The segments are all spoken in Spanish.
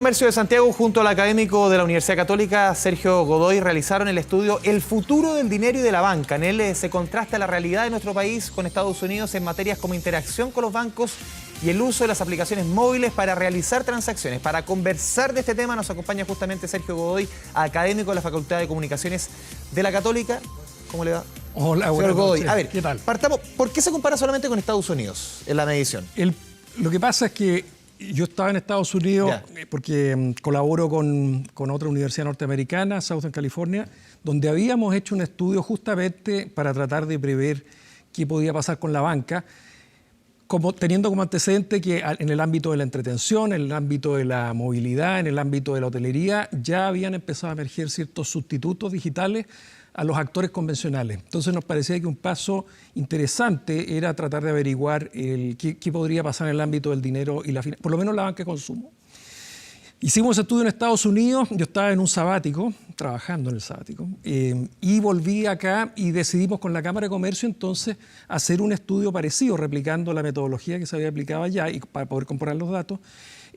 Comercio de Santiago junto al académico de la Universidad Católica, Sergio Godoy, realizaron el estudio El futuro del dinero y de la banca. En él se contrasta la realidad de nuestro país con Estados Unidos en materias como interacción con los bancos y el uso de las aplicaciones móviles para realizar transacciones. Para conversar de este tema nos acompaña justamente Sergio Godoy, académico de la Facultad de Comunicaciones de la Católica. ¿Cómo le va? Hola, señor Godoy. A ver, ¿qué tal? partamos. ¿Por qué se compara solamente con Estados Unidos en la medición? Lo que pasa es que yo estaba en Estados Unidos porque colaboro con otra universidad norteamericana, Southern California, donde habíamos hecho un estudio justamente para tratar de prever qué podía pasar con la banca, teniendo como antecedente que en el ámbito de la entretención, en el ámbito de la movilidad, en el ámbito de la hotelería, ya habían empezado a emerger ciertos sustitutos digitales a los actores convencionales. Entonces nos parecía que un paso interesante era tratar de averiguar qué podría pasar en el ámbito del dinero y por lo menos la banca de consumo. Hicimos estudio en Estados Unidos, yo estaba en un sabático, trabajando en el sabático, y volví acá y decidimos con la Cámara de Comercio entonces hacer un estudio parecido, replicando la metodología que se había aplicado allá y para poder comparar los datos.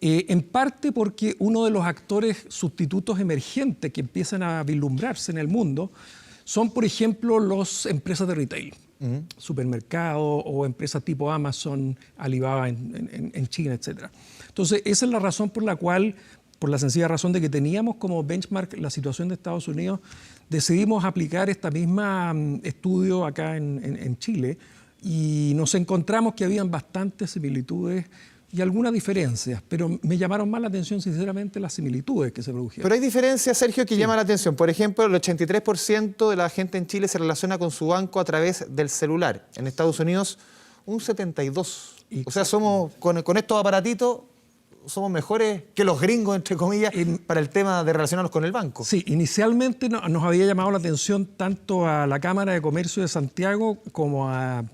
En parte porque uno de los actores sustitutos emergentes que empiezan a vislumbrarse en el mundo son, por ejemplo, las empresas de retail, supermercados o empresas tipo Amazon, Alibaba en China, etc. Entonces, esa es la razón por la cual, por la sencilla razón de que teníamos como benchmark la situación de Estados Unidos, decidimos aplicar esta misma estudio acá en Chile y nos encontramos que habían bastantes similitudes y algunas diferencias, pero me llamaron más la atención, sinceramente, las similitudes que se produjeron. Pero hay diferencias, Sergio, que llaman la atención. Por ejemplo, el 83% de la gente en Chile se relaciona con su banco a través del celular. En Estados Unidos, un 72%. O sea, somos con estos aparatitos somos mejores que los gringos, entre comillas, para el tema de relacionarnos con el banco. Sí, inicialmente nos había llamado la atención tanto a la Cámara de Comercio de Santiago como a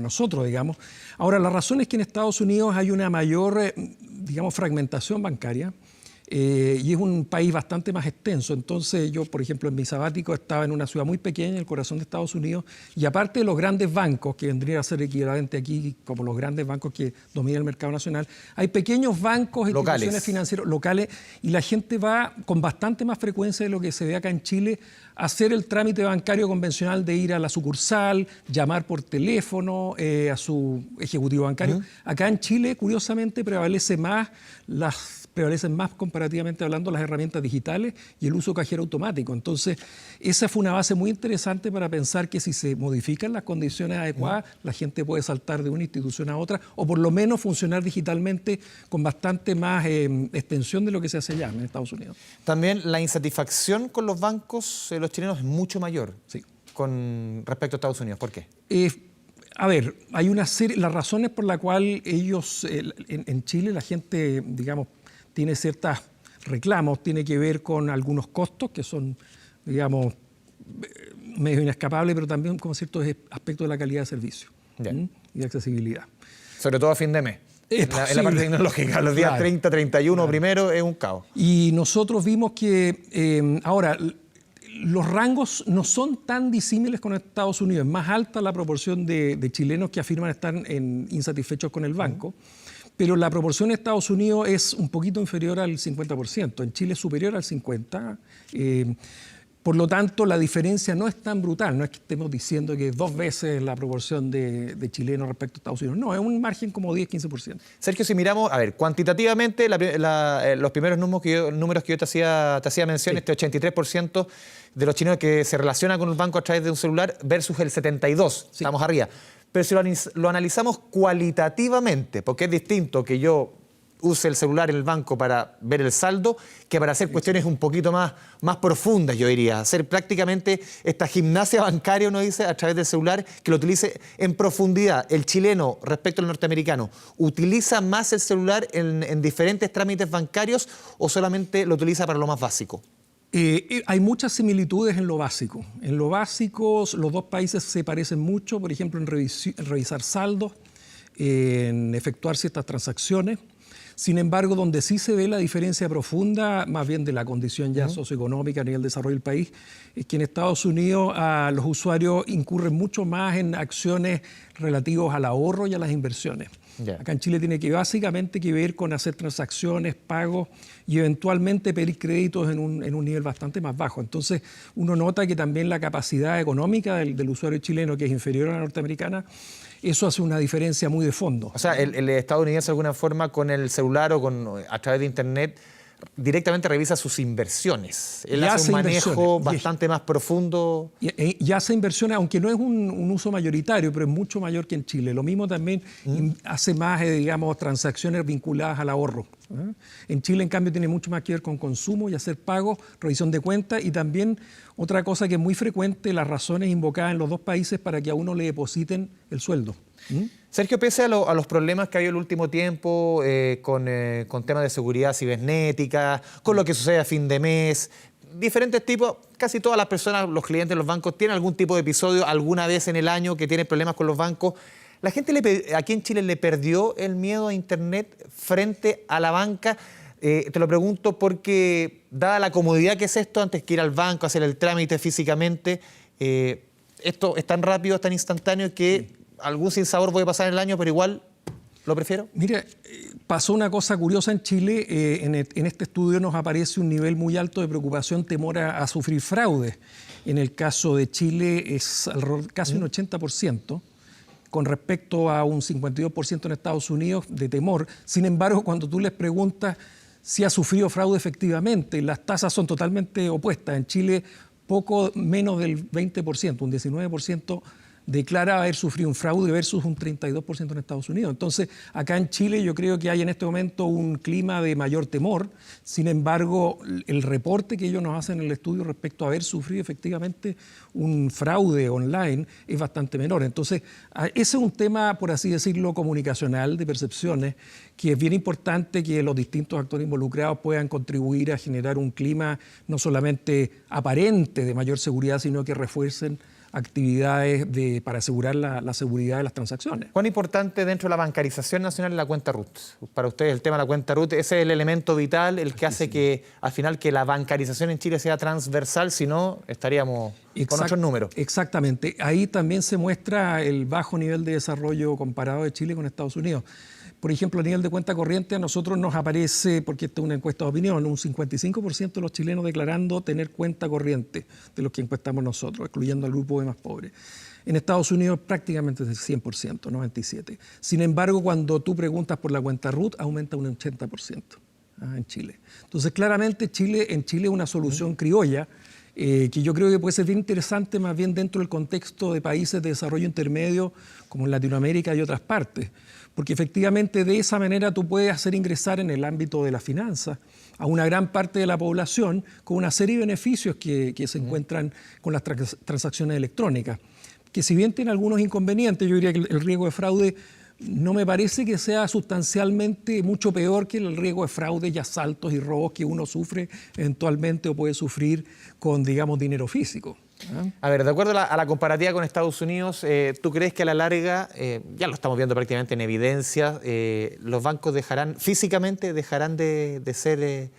nosotros, digamos. Ahora, la razón es que en Estados Unidos hay una mayor, digamos, fragmentación bancaria y es un país bastante más extenso. Entonces yo, por ejemplo, en mi sabático estaba en una ciudad muy pequeña, en el corazón de Estados Unidos, y aparte de los grandes bancos, que vendrían a ser equivalente aquí como los grandes bancos que dominan el mercado nacional, hay pequeños bancos, instituciones financieras locales, y la gente va con bastante más frecuencia de lo que se ve acá en Chile a hacer el trámite bancario convencional de ir a la sucursal, llamar por teléfono a su ejecutivo bancario. Acá en Chile, curiosamente, prevalecen más comparativamente hablando las herramientas digitales y el uso de cajero automático. Entonces, esa fue una base muy interesante para pensar que si se modifican las condiciones adecuadas, la gente puede saltar de una institución a otra o por lo menos funcionar digitalmente con bastante más extensión de lo que se hace allá en Estados Unidos. También la insatisfacción con los bancos, los chilenos, es mucho mayor con respecto a Estados Unidos. ¿Por qué? A ver, hay una serie, las razones por las cuales ellos, en Chile, la gente, digamos, tiene ciertos reclamos, tiene que ver con algunos costos que son, digamos, medio inescapables, pero también con ciertos aspectos de la calidad de servicio y de accesibilidad. Sobre todo a fin de mes. En la parte tecnológica, los días 30, 31, primero, es un caos. Y nosotros vimos que, ahora, los rangos no son tan disímiles con Estados Unidos. Es más alta la proporción de chilenos que afirman estar insatisfechos con el banco. Pero la proporción en Estados Unidos es un poquito inferior al 50%. En Chile es superior al 50%. Por lo tanto, la diferencia no es tan brutal. No es que estemos diciendo que 2 veces la proporción de chilenos respecto a Estados Unidos. No, es un margen como 10-15%. Sergio, si miramos, a ver, cuantitativamente, los primeros números que yo te hacía mención, este 83% de los chilenos que se relacionan con el banco a través de un celular versus el 72%. Estamos arriba. Pero si lo analizamos cualitativamente, porque es distinto que yo use el celular en el banco para ver el saldo que para hacer cuestiones un poquito más profundas, yo diría. Hacer prácticamente esta gimnasia bancaria, uno dice, a través del celular, que lo utilice en profundidad. El chileno, respecto al norteamericano, ¿utiliza más el celular en diferentes trámites bancarios o solamente lo utiliza para lo más básico? Hay muchas similitudes en lo básico. En lo básico, los dos países se parecen mucho, por ejemplo, en revisar saldos, en efectuar ciertas transacciones. Sin embargo, donde sí se ve la diferencia profunda, más bien de la condición ya socioeconómica a nivel de desarrollo del país, es que en Estados Unidos los usuarios incurren mucho más en acciones relativas al ahorro y a las inversiones. Yeah. Acá en Chile tiene que básicamente que ver con hacer transacciones, pagos y eventualmente pedir créditos en un nivel bastante más bajo. Entonces uno nota que también la capacidad económica del usuario chileno, que es inferior a la norteamericana, eso hace una diferencia muy de fondo. O sea, el estadounidense de alguna forma con el celular o a través de internet directamente revisa sus inversiones. Él hace un manejo bastante más profundo. Y hace inversiones, aunque no es un uso mayoritario, pero es mucho mayor que en Chile. Lo mismo también hace más, digamos, transacciones vinculadas al ahorro. En Chile, en cambio, tiene mucho más que ver con consumo y hacer pagos, revisión de cuentas y también otra cosa que es muy frecuente, las razones invocadas en los dos países para que a uno le depositen el sueldo. Sergio, pese a los problemas que ha habido el último tiempo con temas de seguridad cibernética, con lo que sucede a fin de mes, diferentes tipos, casi todas las personas, los clientes de los bancos, tienen algún tipo de episodio alguna vez en el año que tienen problemas con los bancos. ¿La gente aquí en Chile le perdió el miedo a Internet frente a la banca? Te lo pregunto porque, dada la comodidad que es esto, antes que ir al banco, hacer el trámite físicamente, esto es tan rápido, es tan instantáneo que algún sinsabor puede pasar en el año, pero igual lo prefiero. Mira, pasó una cosa curiosa en Chile. En este estudio nos aparece un nivel muy alto de preocupación, temor a sufrir fraude. En el caso de Chile es casi un 80%. Con respecto a un 52% en Estados Unidos de temor. Sin embargo, cuando tú les preguntas si ha sufrido fraude efectivamente, las tasas son totalmente opuestas. En Chile, poco menos del 20%, un 19% declara haber sufrido un fraude versus un 32% en Estados Unidos. Entonces, acá en Chile yo creo que hay en este momento un clima de mayor temor. Sin embargo, el reporte que ellos nos hacen en el estudio respecto a haber sufrido efectivamente un fraude online es bastante menor. Entonces, ese es un tema, por así decirlo, comunicacional, de percepciones, que es bien importante que los distintos actores involucrados puedan contribuir a generar un clima no solamente aparente de mayor seguridad, sino que refuercen actividades para asegurar la seguridad de las transacciones. ¿Cuán importante dentro de la bancarización nacional es la cuenta RUT? Para ustedes el tema de la cuenta RUT, ese es el elemento vital, el que hace que al final que la bancarización en Chile sea transversal, si no estaríamos con otros números. Exactamente. Ahí también se muestra el bajo nivel de desarrollo comparado de Chile con Estados Unidos. Por ejemplo, a nivel de cuenta corriente a nosotros nos aparece, porque esta es una encuesta de opinión, un 55% de los chilenos declarando tener cuenta corriente de los que encuestamos nosotros, excluyendo al grupo de más pobres. En Estados Unidos prácticamente es del 100%, 97%. Sin embargo, cuando tú preguntas por la cuenta RUT, aumenta un 80% en Chile. Entonces, claramente en Chile es una solución criolla, que yo creo que puede ser bien interesante más bien dentro del contexto de países de desarrollo intermedio como en Latinoamérica y otras partes, porque efectivamente de esa manera tú puedes hacer ingresar en el ámbito de la finanza a una gran parte de la población con una serie de beneficios que se encuentran con las transacciones electrónicas, que si bien tiene algunos inconvenientes, yo diría que el riesgo de fraude no me parece que sea sustancialmente mucho peor que el riesgo de fraude y asaltos y robos que uno sufre eventualmente o puede sufrir con, digamos, dinero físico. A ver, de acuerdo a la comparativa con Estados Unidos, ¿tú crees que a la larga, ya lo estamos viendo prácticamente en evidencia, los bancos físicamente dejarán de ser,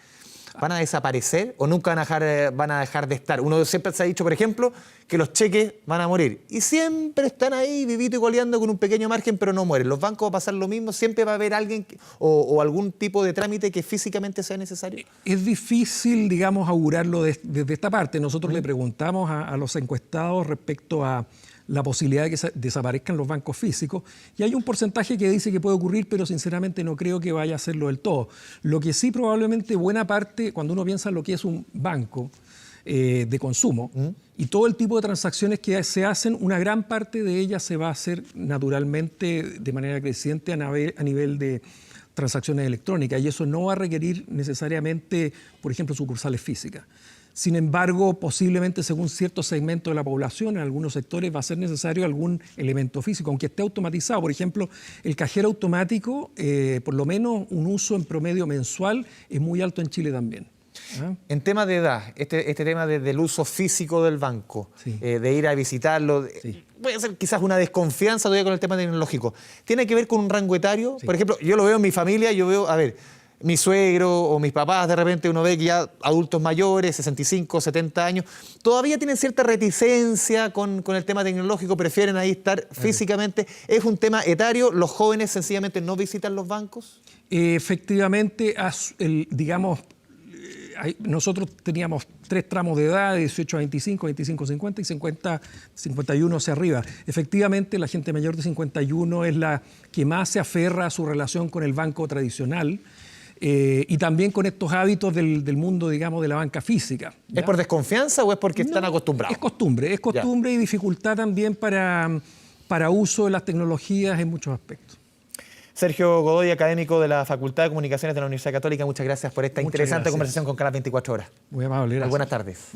van a desaparecer o nunca van a dejar de estar? Uno siempre se ha dicho, por ejemplo, que los cheques van a morir y siempre están ahí vivito y coleando con un pequeño margen, pero no mueren. ¿Los bancos va a pasar lo mismo? ¿Siempre va a haber alguien o algún tipo de trámite que físicamente sea necesario? Es difícil, digamos, augurarlo desde esta parte. Nosotros le preguntamos a los encuestados respecto a la posibilidad de que desaparezcan los bancos físicos y hay un porcentaje que dice que puede ocurrir, pero sinceramente no creo que vaya a hacerlo del todo. Lo que sí probablemente buena parte, cuando uno piensa en lo que es un banco de consumo y todo el tipo de transacciones que se hacen, una gran parte de ellas se va a hacer naturalmente de manera creciente a nivel de transacciones electrónicas y eso no va a requerir necesariamente, por ejemplo, sucursales físicas. Sin embargo, posiblemente según ciertos segmentos de la población, en algunos sectores va a ser necesario algún elemento físico, aunque esté automatizado. Por ejemplo, el cajero automático, por lo menos un uso en promedio mensual, es muy alto en Chile también. En tema de edad, este tema del uso físico del banco, Sí. De ir a visitarlo, Sí. puede ser quizás una desconfianza todavía con el tema tecnológico. ¿Tiene que ver con un rango etario? Sí. Por ejemplo, yo lo veo en mi familia, a ver, mi suegro o mis papás, de repente uno ve que ya adultos mayores, 65, 70 años, todavía tienen cierta reticencia con el tema tecnológico, prefieren ahí estar físicamente. ¿Es un tema etario? ¿Los jóvenes sencillamente no visitan los bancos? Efectivamente, digamos, nosotros teníamos 3 tramos de edad, de 18 a 25, 25 a 50 y 50 51 hacia arriba. Efectivamente, la gente mayor de 51 es la que más se aferra a su relación con el banco tradicional y también con estos hábitos del mundo, digamos, de la banca física. ¿Ya? ¿Es por desconfianza o es porque están acostumbrados? Es costumbre y dificultad también para uso de las tecnologías en muchos aspectos. Sergio Godoy, académico de la Facultad de Comunicaciones de la Universidad Católica, muchas gracias por esta interesante conversación con Canal 24 Horas. Muy amable, gracias. Buenas tardes.